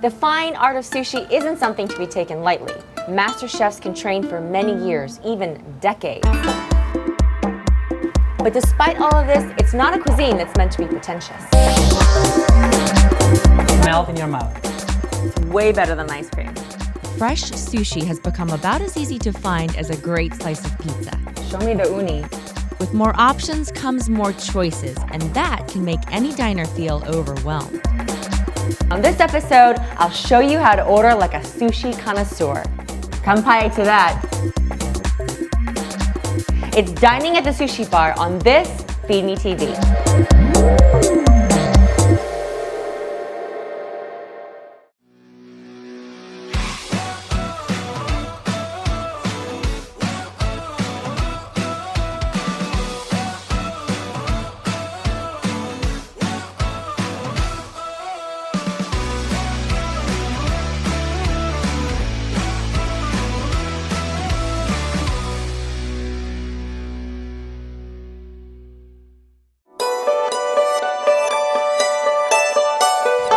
The fine art of sushi isn't something to be taken lightly. Master chefs can train for many years, even decades. But despite all of this, it's not a cuisine that's meant to be pretentious. Melt in your mouth. It's way better than ice cream. Fresh sushi has become about as easy to find as a great slice of pizza. Show me the uni. With more options comes more choices, and that can make any diner feel overwhelmed. On this episode, I'll show you how to order like a sushi connoisseur. Kanpai to that. It's Dining at the Sushi Bar on this Feed Me TV.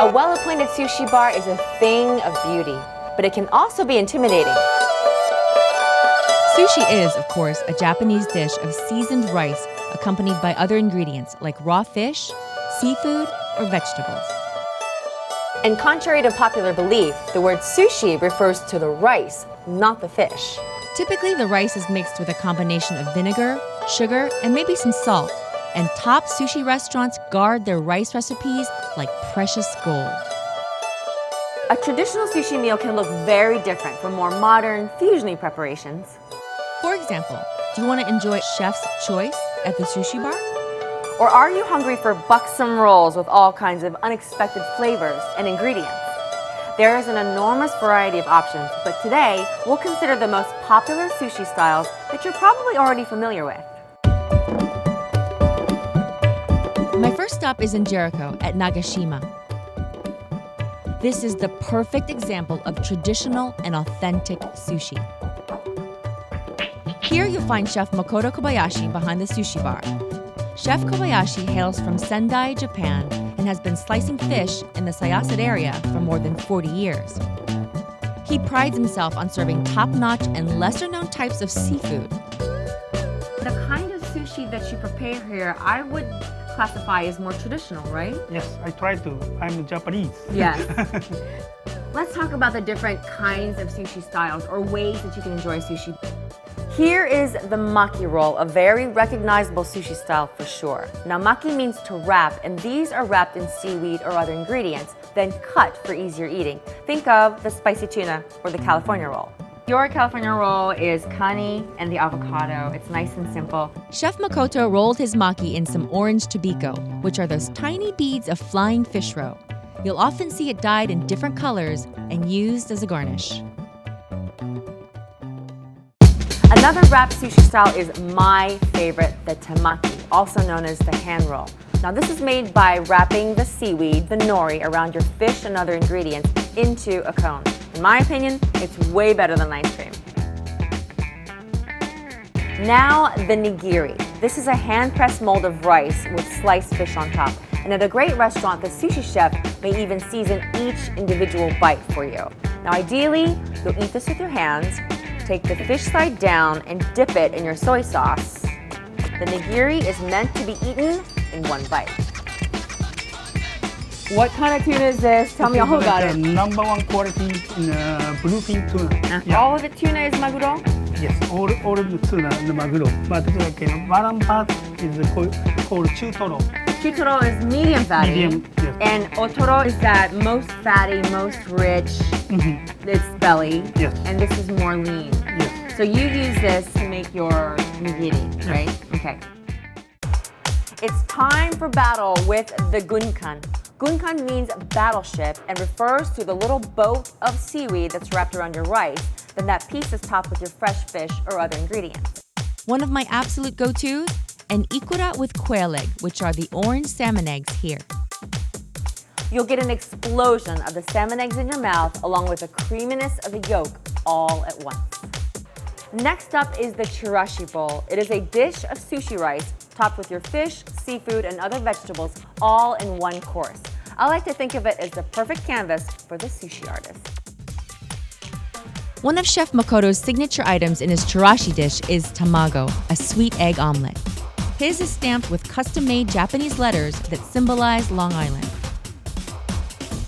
A well-appointed sushi bar is a thing of beauty, but it can also be intimidating. Sushi is, of course, a Japanese dish of seasoned rice accompanied by other ingredients like raw fish, seafood, or vegetables. And contrary to popular belief, the word sushi refers to the rice, not the fish. Typically, the rice is mixed with a combination of vinegar, sugar, and maybe some salt. And top sushi restaurants guard their rice recipes like precious gold. A traditional sushi meal can look very different from more modern, fusion-y preparations. For example, do you want to enjoy chef's choice at the sushi bar? Or are you hungry for buxom rolls with all kinds of unexpected flavors and ingredients? There is an enormous variety of options, but today we'll consider the most popular sushi styles that you're probably already familiar with. My first stop is in Jericho at Nagashima. This is the perfect example of traditional and authentic sushi. Here you'll find Chef Makoto Kobayashi behind the sushi bar. Chef Kobayashi hails from Sendai, Japan, and has been slicing fish in the Syosset area for more than 40 years. He prides himself on serving top-notch and lesser-known types of seafood. The kind of sushi that you prepare here, I would classify as more traditional, right? Yes, I try to. I'm Japanese. Yes. Let's talk about the different kinds of sushi styles or ways that you can enjoy sushi. Here is the maki roll, a very recognizable sushi style for sure. Now, maki means to wrap, and these are wrapped in seaweed or other ingredients, then cut for easier eating. Think of the spicy tuna or the California roll. Your California roll is kani and the avocado. It's nice and simple. Chef Makoto rolled his maki in some orange tobiko, which are those tiny beads of flying fish roe. You'll often see it dyed in different colors and used as a garnish. Another wrapped sushi style is my favorite, the temaki, also known as the hand roll. Now this is made by wrapping the seaweed, the nori, around your fish and other ingredients into a cone. In my opinion, it's way better than ice cream. Now the nigiri. This is a hand-pressed mold of rice with sliced fish on top. And at a great restaurant, the sushi chef may even season each individual bite for you. Now ideally, you'll eat this with your hands, take the fish side down and dip it in your soy sauce. The nigiri is meant to be eaten in one bite. What kind of tuna is this? Tell me all about it. Number one quality in bluefin tuna. Yeah. All of it tuna is maguro? Yes, all of the tuna and the maguro. But one part is called chutoro. Chutoro is medium fatty. Medium, yes. And otoro is that most fatty, most rich. It's belly. Yes. And this is more lean. Yes. So you use this to make your nigiri, right? Okay. It's time for battle with the gunkan. Gunkan means battleship and refers to the little boat of seaweed that's wrapped around your rice. Then that piece is topped with your fresh fish or other ingredients. One of my absolute go-tos, an ikura with quail egg, which are the orange salmon eggs here. You'll get an explosion of the salmon eggs in your mouth along with the creaminess of the yolk all at once. Next up is the chirashi bowl. It is a dish of sushi rice topped with your fish, seafood, and other vegetables all in one course. I like to think of it as the perfect canvas for the sushi artist. One of Chef Makoto's signature items in his chirashi dish is tamago, a sweet egg omelet. His is stamped with custom-made Japanese letters that symbolize Long Island.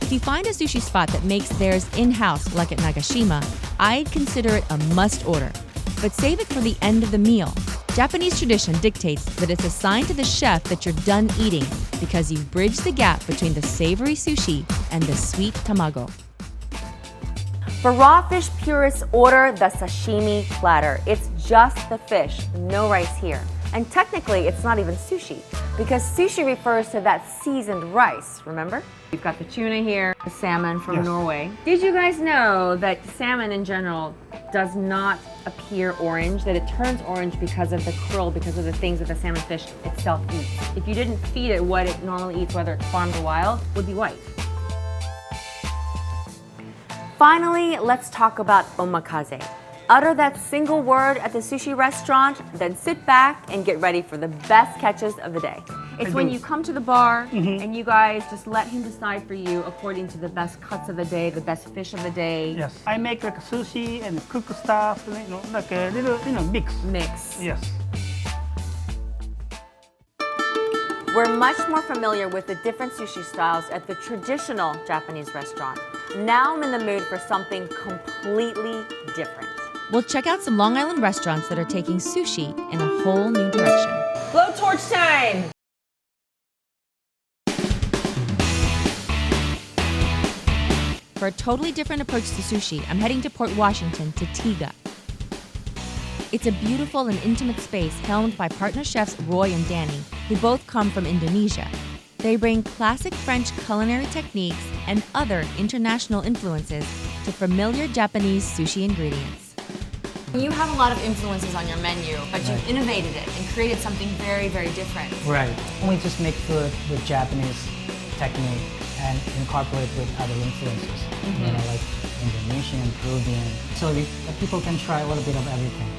If you find a sushi spot that makes theirs in-house like at Nagashima, I'd consider it a must-order. But save it for the end of the meal. Japanese tradition dictates that it's a sign to the chef that you're done eating because you've bridged the gap between the savory sushi and the sweet tamago. For raw fish purists, order the sashimi platter. It's just the fish, no rice here. And technically, it's not even sushi, because sushi refers to that seasoned rice, remember? We've got the tuna here, the salmon from Yes. Norway. Did you guys know that salmon in general does not appear orange, that it turns orange because of the krill, because of the things that the salmon fish itself eats? If you didn't feed it what it normally eats, whether it's farmed or wild, it would be white. Finally, let's talk about omakase. Utter that single word at the sushi restaurant, then sit back and get ready for the best catches of the day. It's when you come to the bar and you guys just let him decide for you according to the best cuts of the day, the best fish of the day. Yes. I make like sushi and cook stuff, like a little, mix. Mix. Yes. We're much more familiar with the different sushi styles at the traditional Japanese restaurant. Now I'm in the mood for something completely different. We'll check out some Long Island restaurants that are taking sushi in a whole new direction. Blowtorch time! For a totally different approach to sushi, I'm heading to Port Washington to Tiga. It's a beautiful and intimate space helmed by partner chefs Roy and Danny, who both come from Indonesia. They bring classic French culinary techniques and other international influences to familiar Japanese sushi ingredients. You have a lot of influences on your menu, but you've innovated it and created something very, very different. Right. We just make food with Japanese technique and incorporate with other influences, like Indonesian, Peruvian. So people can try a little bit of everything.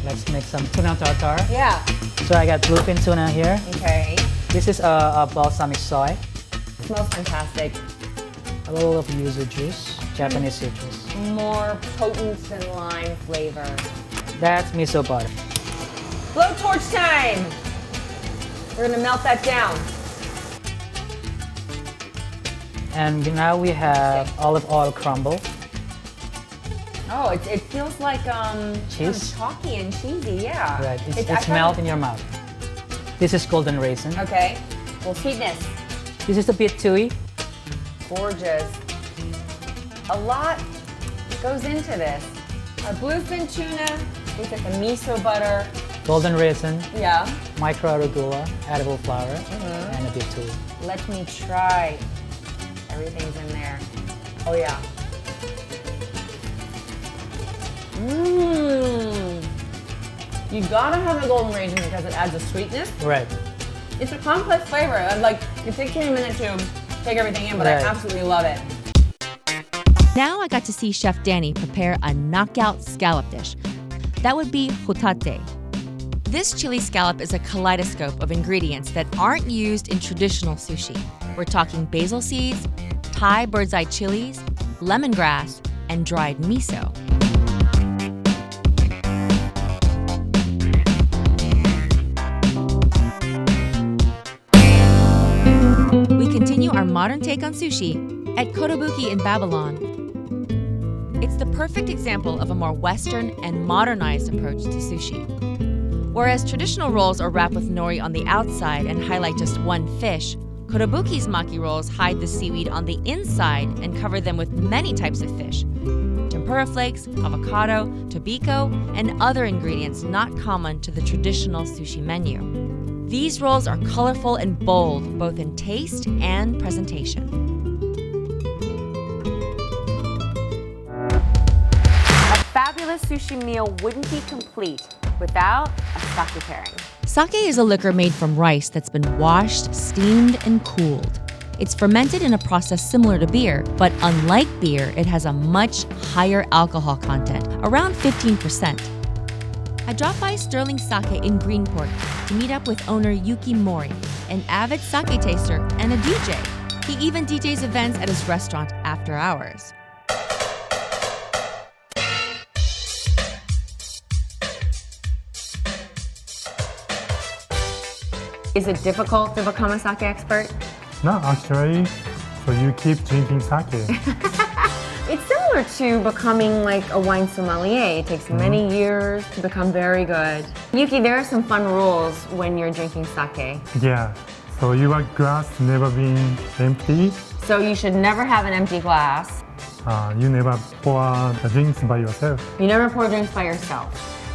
Let's make some tuna tartare. Yeah. So I got bluefin tuna here. Okay. This is a balsamic soy. Smells fantastic. A little of yuzu juice, Japanese citrus. More potent than lime flavor. That's miso butter. Blowtorch time! We're gonna melt that down. And now we have olive oil crumble. Oh, it feels like Cheese? kind of chalky and cheesy, yeah. Right, I it's found- melt in your mouth. This is golden raisin. Okay. Well, sweetness. This is a bit chewy. Gorgeous. A lot goes into this. Our bluefin tuna, we got the miso butter. Golden raisin, Yeah. micro arugula, edible flour, and a bit chewy. Let me try. Everything's in there. Oh yeah. Mmm. You gotta have the golden raisin because it adds a sweetness. Right. It's a complex flavor. It takes me a minute to take everything in, but I Right. absolutely love it. Now I got to see Chef Danny prepare a knockout scallop dish. That would be hotate. This chili scallop is a kaleidoscope of ingredients that aren't used in traditional sushi. We're talking basil seeds, Thai bird's eye chilies, lemongrass, and dried miso. We continue our modern take on sushi at Kotobuki in Babylon. It's the perfect example of a more Western and modernized approach to sushi. Whereas traditional rolls are wrapped with nori on the outside and highlight just one fish, Kotobuki's maki rolls hide the seaweed on the inside and cover them with many types of fish. Tempura flakes, avocado, tobiko, and other ingredients not common to the traditional sushi menu. These rolls are colorful and bold, both in taste and presentation. A fabulous sushi meal wouldn't be complete without a sake pairing. Sake is a liquor made from rice that's been washed, steamed, and cooled. It's fermented in a process similar to beer, but unlike beer, it has a much higher alcohol content, around 15%. I dropped by Sterling Sake in Greenport to meet up with owner Yuki Mori, an avid sake taster and a DJ. He even DJs events at his restaurant after hours. Is it difficult to become a sake expert? No, actually, so you keep drinking sake. It's similar to becoming like a wine sommelier. It takes many years to become very good. Yuki, there are some fun rules when you're drinking sake. Yeah, so your glass never been empty. So you should never have an empty glass. You never pour the drinks by yourself. You never pour drinks by yourself.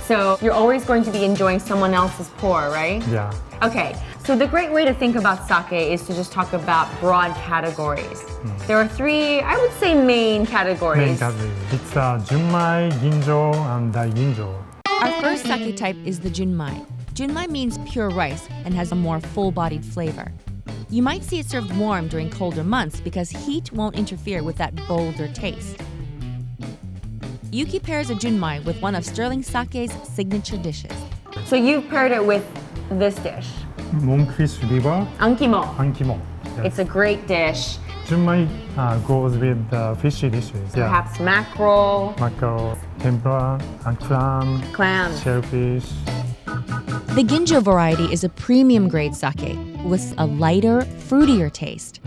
So you're always going to be enjoying someone else's pour, right? Yeah. Okay, so the great way to think about sake is to just talk about broad categories. There are three, I would say, main categories. Main category. It's Junmai, Ginjo, and Daiginjo. Our first sake type is the junmai. Junmai means pure rice and has a more full-bodied flavor. You might see it served warm during colder months because heat won't interfere with that bolder taste. Yuki pairs a junmai with one of Sterling Sake's signature dishes. So you've paired it with this dish, Monkfish liver, ankimo. ankimo. Yes. It's a great dish. Junmai goes with the fishy dishes. Yeah. Perhaps mackerel, Mackerel, tempura, and clams. shellfish. The Ginjo variety is a premium grade sake with a lighter, fruitier taste.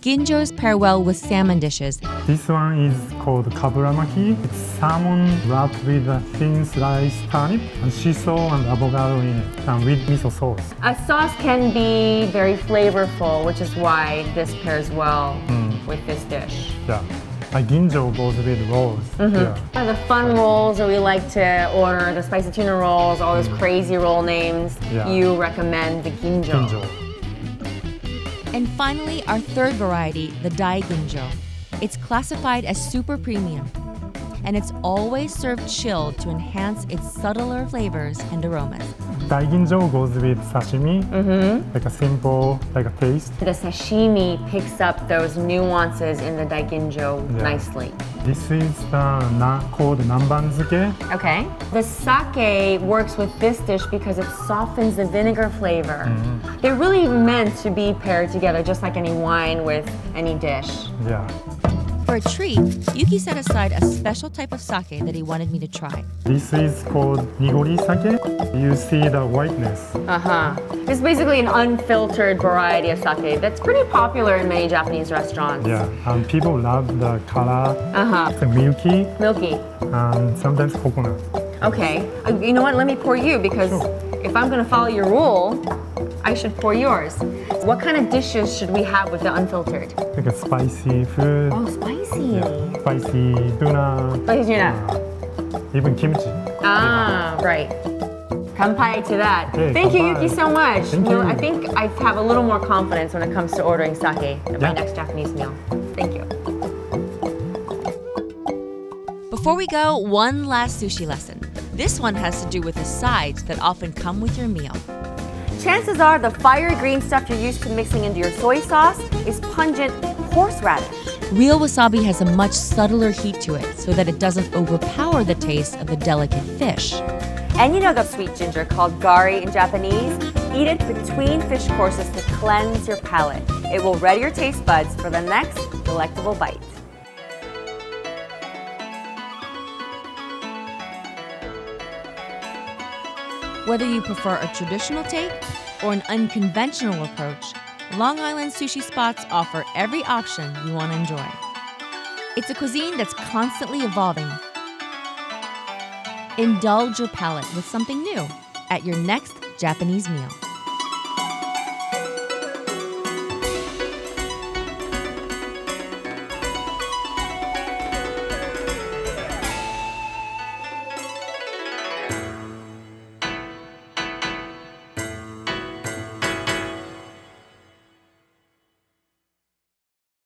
Ginjos pair well with salmon dishes, This one is called kaburamaki. It's salmon wrapped with a thin sliced turnip and shiso and avocado in it, and with miso sauce. A sauce can be very flavorful, which is why this pairs well with this dish. Yeah. Ginjo goes with rolls. Yeah. The fun rolls that we like to order, the spicy tuna rolls, all those crazy roll names, Yeah. you recommend the ginjo. Ginjo. and finally our third variety, the Dai Ginjo. It's classified as super premium, and it's always served chilled to enhance its subtler flavors and aromas. Daiginjo goes with sashimi, like a simple, like a taste. The sashimi picks up those nuances in the daiginjo Yeah. nicely. This is called nambanzuke. Okay. The sake works with this dish because it softens the vinegar flavor. They're really meant to be paired together, just like any wine with any dish. Yeah. For a treat, Yuki set aside a special type of sake that he wanted me to try. This is called nigori sake. You see the whiteness. It's basically an unfiltered variety of sake that's pretty popular in many Japanese restaurants. Yeah, and people love the color. It's milky Milky. and sometimes coconut. Okay. You know what? Let me pour you because if I'm going to follow your rule, I should pour yours. What kind of dishes should we have with the unfiltered? Like a spicy food. Oh, spicy. Yeah, spicy tuna. Spicy tuna. Even kimchi. Ah, right. Kanpai to that. Okay, Thank you, kanpai. Yuki, so much. Thank You know, you. I think I have a little more confidence when it comes to ordering sake at my Yeah. next Japanese meal. Thank you. Before we go, one last sushi lesson. This one has to do with the sides that often come with your meal. Chances are the fiery green stuff you're used to mixing into your soy sauce is pungent horseradish. Real wasabi has a much subtler heat to it so that it doesn't overpower the taste of the delicate fish. And you know the sweet ginger called gari in Japanese? Eat it between fish courses to cleanse your palate. It will ready your taste buds for the next delectable bite. Whether you prefer a traditional take or an unconventional approach, Long Island sushi spots offer every option you want to enjoy. It's a cuisine that's constantly evolving. Indulge your palate with something new at your next Japanese meal.